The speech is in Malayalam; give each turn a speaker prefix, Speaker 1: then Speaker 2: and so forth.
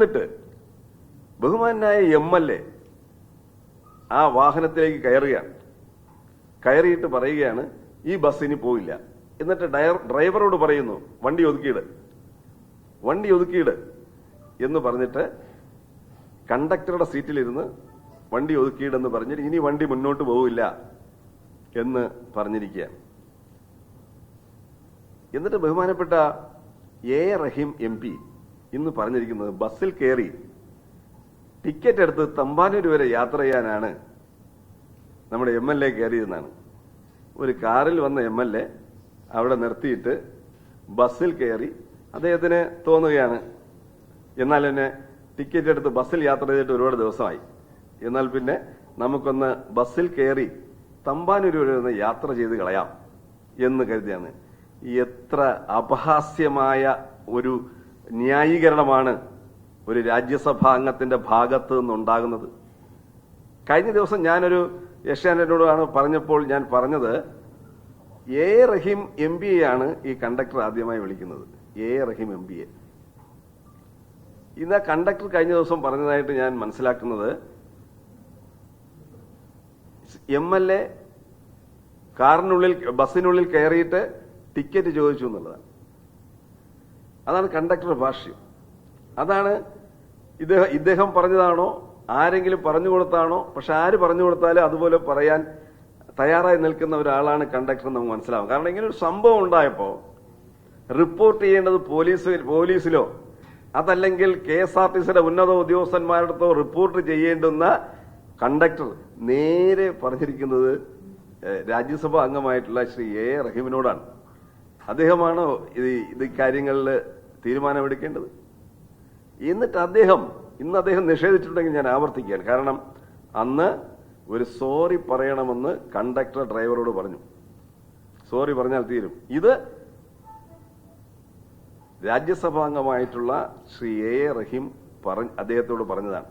Speaker 1: എന്നിട്ട് ബഹുമാനായ MLA ആ വാഹനത്തിലേക്ക് കയറിയിട്ട് പറയുകയാണ് ഈ ബസ് ഇനി പോയില്ല. എന്നിട്ട് ഡ്രൈവറോട് പറയുന്നു വണ്ടി ഒതുക്കിയിട് എന്ന് പറഞ്ഞിട്ട് കണ്ടക്ടറുടെ സീറ്റിലിരുന്ന് വണ്ടി ഒതുക്കിയിടെന്ന് പറഞ്ഞിട്ട് ഇനി വണ്ടി മുന്നോട്ട് പോവില്ല എന്ന് പറഞ്ഞിരിക്കുകയാണ്. എന്നിട്ട് ബഹുമാനപ്പെട്ട A. റഹീം MP ഇന്ന് പറഞ്ഞിരിക്കുന്നത് ബസ്സിൽ കയറി ടിക്കറ്റ് എടുത്ത് തമ്പാനൂർ വരെ യാത്ര ചെയ്യാനാണ് നമ്മുടെ MLA കയറിയതെന്നാണ്. ഒരു കാറിൽ വന്ന MLA അവിടെ നിർത്തിയിട്ട് ബസ്സിൽ കയറി അദ്ദേഹത്തിന് തോന്നുകയാണ് എന്നാൽ എന്നെ ടിക്കറ്റ് എടുത്ത് ബസ്സിൽ യാത്ര ചെയ്തിട്ട് ഒരുപാട് ദിവസമായി, എന്നാൽ പിന്നെ നമുക്കൊന്ന് ബസ്സിൽ കയറി തമ്പാനൂർ വരെ ഒന്ന് യാത്ര ചെയ്ത് കളയാം എന്ന് കരുതിയാണ്. എത്ര അപഹാസ്യമായ ഒരു ന്യായീകരണമാണ് ഒരു രാജ്യസഭാ അംഗത്തിന്റെ ഭാഗത്ത് നിന്നുണ്ടാകുന്നത്. കഴിഞ്ഞ ദിവസം ഞാനൊരു ഏഷ്യാനെറ്റിനോടാണ് പറഞ്ഞപ്പോൾ ഞാൻ പറഞ്ഞത് A. റഹീം MP യാണ് ഈ കണ്ടക്ടർ ആദ്യമായി വിളിക്കുന്നത്. A. Rahim MP. ഇന്ന് കണ്ടക്ടർ കഴിഞ്ഞ ദിവസം പറഞ്ഞതായിട്ട് ഞാൻ മനസ്സിലാക്കുന്നത് MLA ബസ്സിനുള്ളിൽ കയറിയിട്ട് ടിക്കറ്റ് ചോദിച്ചു എന്നുള്ളതാണ്. അതാണ് കണ്ടക്ടറുടെ ഭാഷ്യം. അതാണ് ഇദ്ദേഹം പറഞ്ഞതാണോ ആരെങ്കിലും പറഞ്ഞു കൊടുത്താണോ? പക്ഷെ ആര് പറഞ്ഞു കൊടുത്താലും അതുപോലെ പറയാൻ തയ്യാറായി നിൽക്കുന്ന ഒരാളാണ് കണ്ടക്ടർ നമുക്ക് മനസ്സിലാവും. കാരണം ഇങ്ങനെ ഒരു സംഭവം ഉണ്ടായപ്പോൾ റിപ്പോർട്ട് ചെയ്യേണ്ടത് പോലീസിലോ അതല്ലെങ്കിൽ KSRTCയുടെ ഉന്നത ഉദ്യോഗസ്ഥന്മാരുടെ റിപ്പോർട്ട് ചെയ്യേണ്ടുന്ന കണ്ടക്ടർ നേരെ പറഞ്ഞിരിക്കുന്നത് രാജ്യസഭാ അംഗമായിട്ടുള്ള ശ്രീ A. റഹീമിനോടാണ്. അദ്ദേഹമാണ് ഇത് കാര്യങ്ങളിൽ തീരുമാനമെടുക്കേണ്ടത്. എന്നിട്ട് ഇന്ന് അദ്ദേഹം നിഷേധിച്ചിട്ടുണ്ടെങ്കിൽ ഞാൻ ആവർത്തിക്കുകയാണ്. കാരണം അന്ന് ഒരു സോറി പറയണമെന്ന് കണ്ടക്ടർ ഡ്രൈവറോട് പറഞ്ഞു. സോറി പറഞ്ഞാൽ തീരും. ഇത് രാജ്യസഭാംഗമായിട്ടുള്ള ശ്രീ A. റഹീം അദ്ദേഹത്തോട് പറഞ്ഞതാണ്.